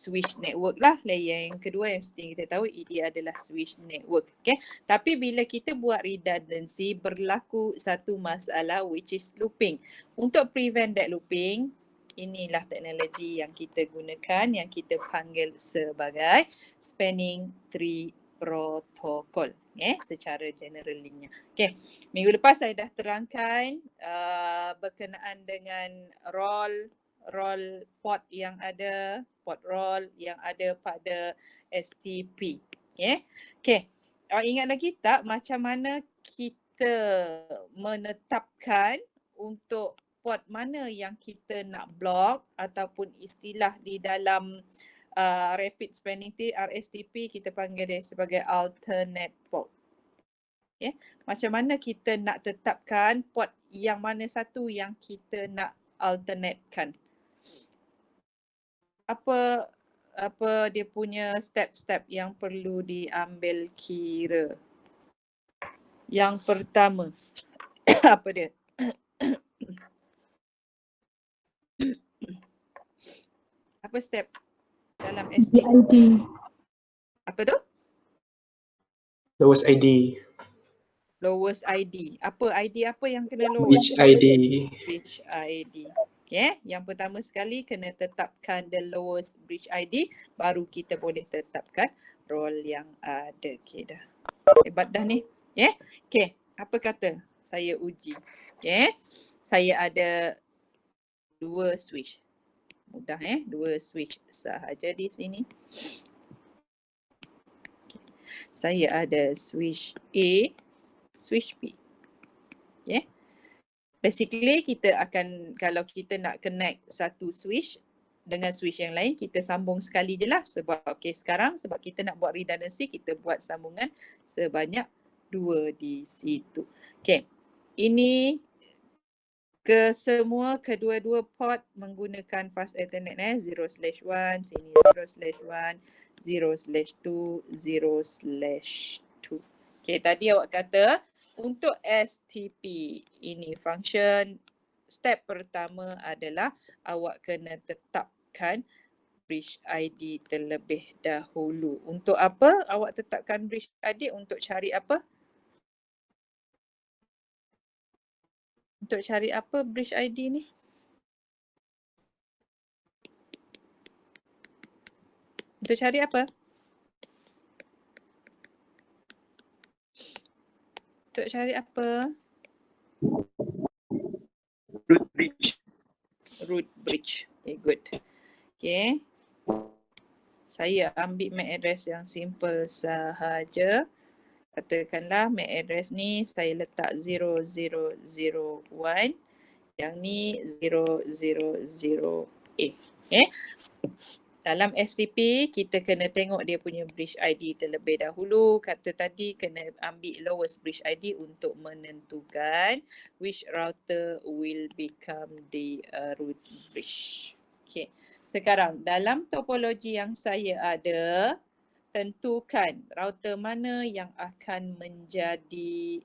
switch network lah. Layer yang kedua yang seperti kita tahu dia adalah switch network. Okay. Tapi bila kita buat redundancy, berlaku satu masalah which is looping. Untuk prevent that looping, inilah teknologi yang kita gunakan yang kita panggil sebagai spanning tree protocol. Secara generalnya. Okay. Minggu lepas saya dah terangkan berkenaan dengan role port yang ada, port role yang ada pada STP. Okay. Ingat lagi tak macam mana kita menetapkan untuk port mana yang kita nak block ataupun istilah di dalam rapid spanning tree RSTP kita panggil dia sebagai alternate port. Macam mana kita nak tetapkan port yang mana satu yang kita nak alternatekan. Apa dia punya step-step yang perlu diambil kira. Yang pertama, apa dia? Apa step dalam STP? ID. Apa tu? Lowest ID. Lowest ID. Apa ID apa yang kena lowest? Bridge ID. Bridge ID. Okay. Yang pertama sekali kena tetapkan the lowest bridge ID, baru kita boleh tetapkan role yang ada. Okay dah. Hebat dah ni. Okay. Apa kata? Saya uji. Okay. Saya ada 2 switch. Mudah 2 switch sahaja di sini. Saya ada switch A, switch B. Okay. Basically kita akan, kalau kita nak connect satu switch dengan switch yang lain, kita sambung sekali je lah. Sebab sekarang sebab kita nak buat redundancy, kita buat sambungan sebanyak 2 di situ. Okay. Ini kedua-dua port menggunakan fast Ethernet 0/1, sini 0/1, 0/2, 0/2. Okay, tadi awak kata untuk STP ini function, step pertama adalah awak kena tetapkan bridge ID terlebih dahulu. Untuk apa awak tetapkan bridge ID? Untuk cari apa? Untuk cari apa bridge ID ni? Untuk cari apa? Untuk cari apa? Root bridge. Root bridge. Okay, good. Okay. Saya ambil MAC address yang simple sahaja. Katakanlah MAC address ni saya letak 0001. Yang ni 000A. Okay. Dalam STP, kita kena tengok dia punya bridge ID terlebih dahulu. Kata tadi kena ambil lowest bridge ID untuk menentukan which router will become the root bridge. Okay. Sekarang dalam topologi yang saya ada, tentukan router mana yang akan menjadi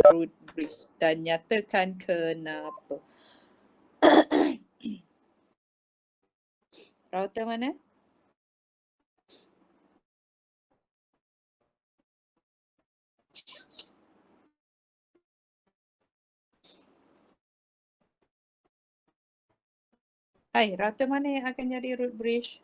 root bridge dan nyatakan kenapa. Router mana? Hai, router mana yang akan jadi root bridge?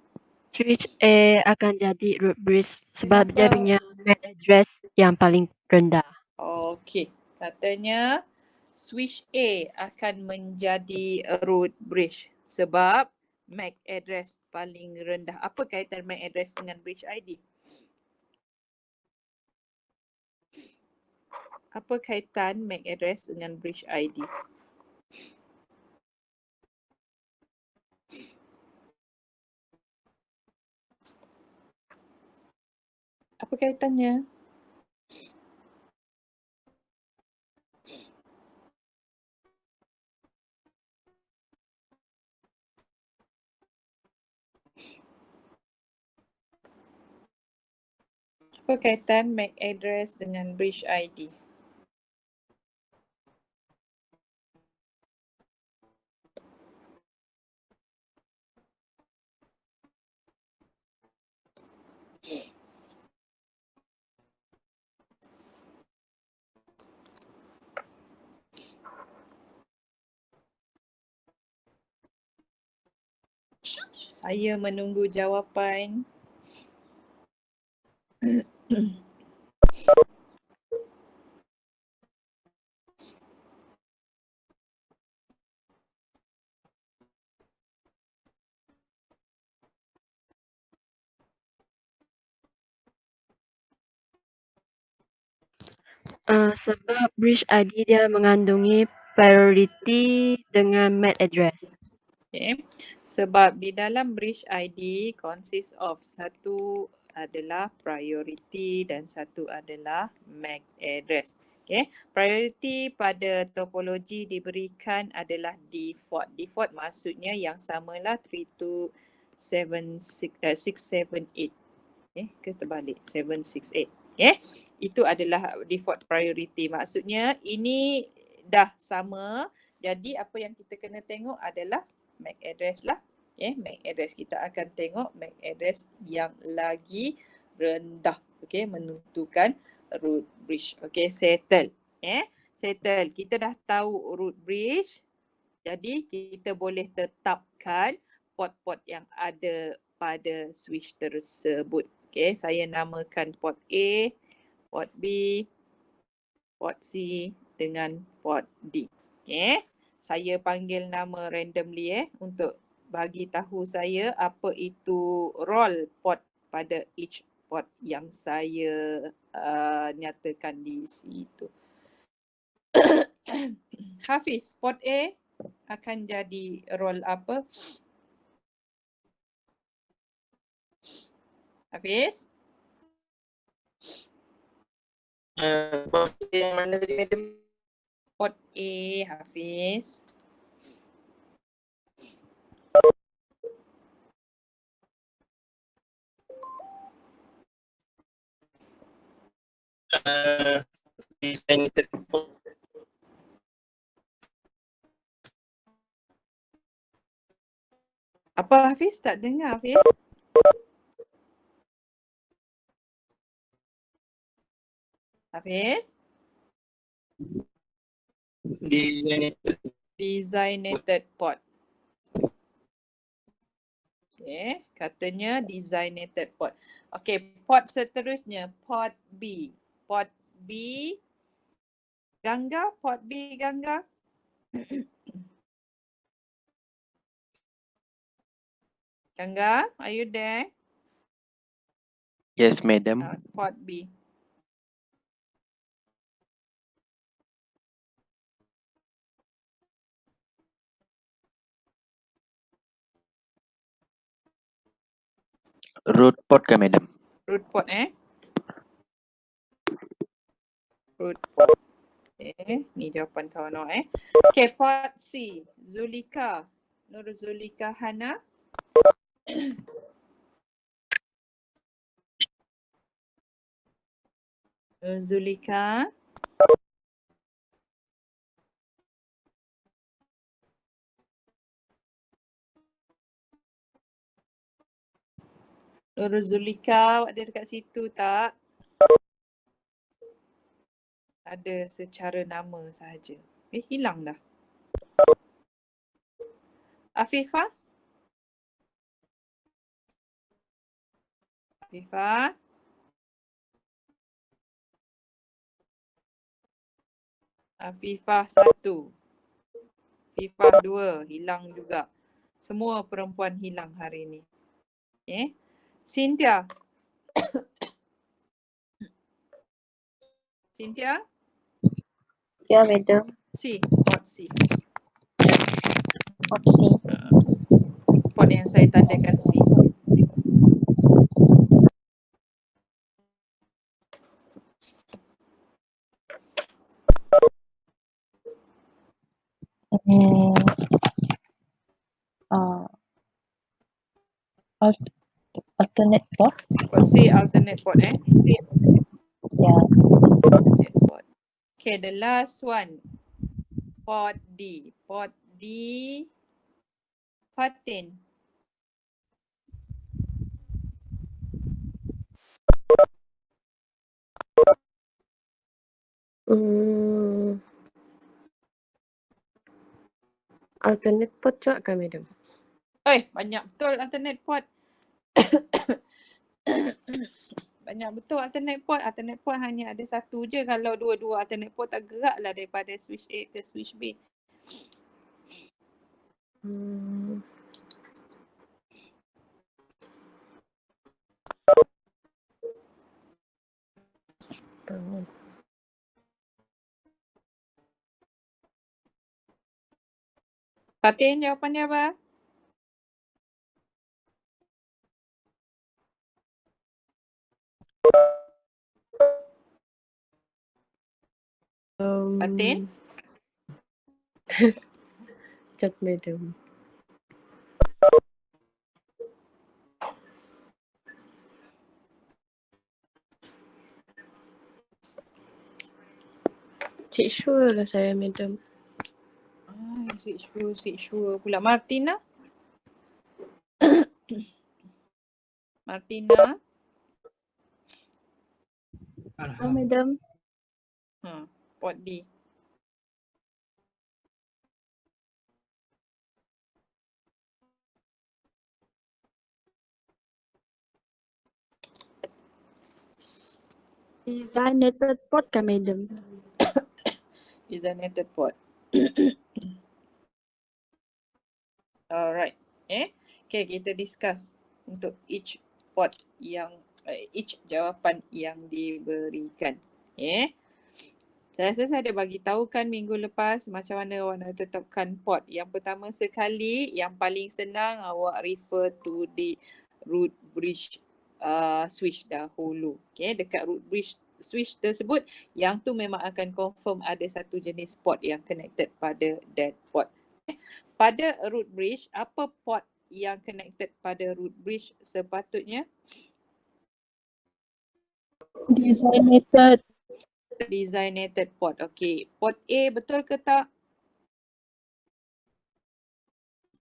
Switch A akan jadi root bridge sebab dia Kenapa? punya MAC address yang paling rendah. Okey, katanya switch A akan menjadi root bridge sebab MAC address paling rendah. Apa kaitan MAC address dengan bridge ID? Apa kaitan MAC address dengan bridge ID? Apa kaitannya? Apa kaitan MAC address dengan bridge ID? Saya menunggu jawapan. Sebab bridge ID dia mengandungi priority dengan MAC address. Okay. Sebab di dalam bridge ID consist of satu adalah priority dan satu adalah MAC address. Okay. Priority pada topologi diberikan adalah default. Default maksudnya yang samalah 678. Okay. Ke terbalik 768. Okay. Itu adalah default priority. Maksudnya ini dah sama. Jadi apa yang kita kena tengok adalah MAC address lah. Okay, MAC address kita akan tengok MAC address yang lagi rendah. Okay, menentukan root bridge. Okay, settle. Settle. Kita dah tahu root bridge. Jadi kita boleh tetapkan port-port yang ada pada switch tersebut. Okay, saya namakan port A, port B, port C dengan port D. Okay. Saya panggil nama randomly untuk bagi tahu saya apa itu role port pada each port yang saya nyatakan di situ. Hafiz, port A akan jadi role apa? Hafiz? Port yang mana tadi, madam? Port A, Hafiz. Designated port. Apa Hafiz? Tak dengar Hafiz? Hafiz? Designated port. Okay, katanya designated port. Okay, port seterusnya, port B. Port B, Gangga, port B Gangga. Gangga, are you there? Yes, madam. Port B. Root port ke, madam? Root port Root port. Okay, ni jawapan kawan awak Okay, port C. Zulika. Nur Zulika Hana. Zulika. Nur Zulika, awak ada dekat situ tak? Ada secara nama sahaja. Hilang dah. Afifah? Afifah? Afifah 1. Afifah 2. Hilang juga. Semua perempuan hilang hari ni. Okay. Cynthia? Cynthia? Ya, madam. C. Port C. Port C. Port yang saya tandakan C. Alternate port. Port C alternate port Ya. Alternate port. Okay, the last one. Port D. Port D. Fatin. Alternate port juga kan, madam? Banyak betul alternate port. Banyak betul alternate port. Alternate port hanya ada satu je. Kalau dua-dua alternate port tak gerak lah daripada switch A ke switch B. Fatin, jawapannya apa? Fatin? Chat madam. Cik sure lah saya madam. Sik sure pula. Martina? Martina? Oh, madam. Port D. Designated port kah, madam? Designated port. Alright. Okay, kita discuss untuk each port yang each jawapan yang diberikan. Saya rasa saya ada bagi tahu kan minggu lepas macam mana awak nak tetapkan port. Yang pertama sekali, yang paling senang awak refer to the root bridge switch dahulu. Dekat root bridge switch tersebut, yang tu memang akan confirm ada satu jenis port yang connected pada that port. Pada root bridge, apa port yang connected pada root bridge sepatutnya? Designated port. Okay. Port A betul ke tak?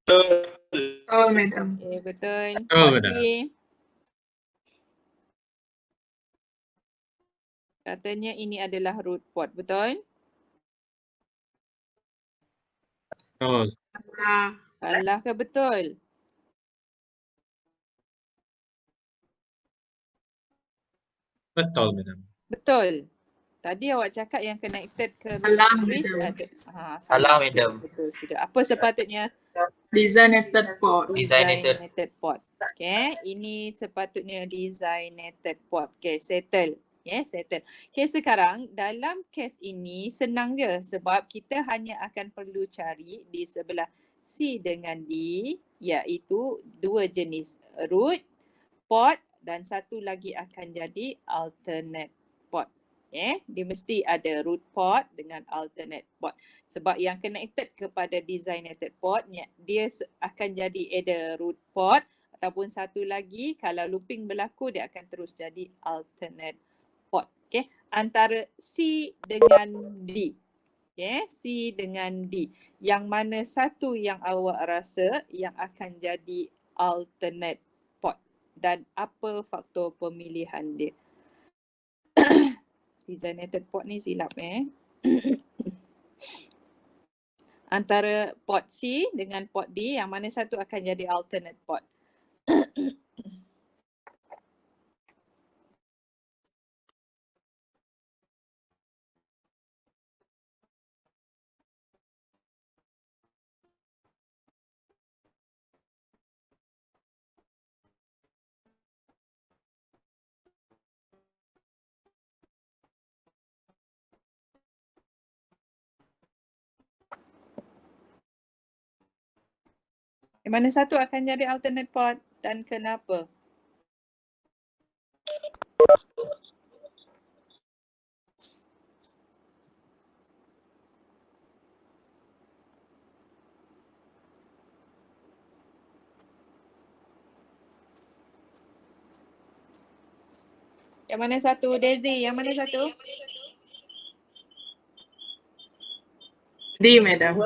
Betul, madam. Okay, betul. Betul, Port madam. B. Katanya ini adalah root port. Betul? Betul. Salah ke betul? Betul, madam. Betul. Tadi awak cakap yang connected ke root Salah, bridge madam. ada. Salah, sikit. madam. Betul sekejap. Apa sepatutnya? Designated port. Designated port. Okay, ini sepatutnya designated port. Okay, settle. Settle. Okay, sekarang dalam kes ini senang je sebab kita hanya akan perlu cari di sebelah C dengan D, iaitu dua jenis root, port dan satu lagi akan jadi alternate port. Dia mesti ada root port dengan alternate port. Sebab yang connected kepada designated port, dia akan jadi either root port ataupun satu lagi kalau looping berlaku dia akan terus jadi alternate port. Antara C dengan D. C dengan D. Yang mana satu yang awak rasa yang akan jadi alternate port dan apa faktor pemilihan dia? Designated port ni silap antara port C dengan port D, yang mana satu akan jadi alternate port? Yang mana satu akan jadi alternate port dan kenapa? Yang mana satu? Daisy, yang mana satu? D, madam.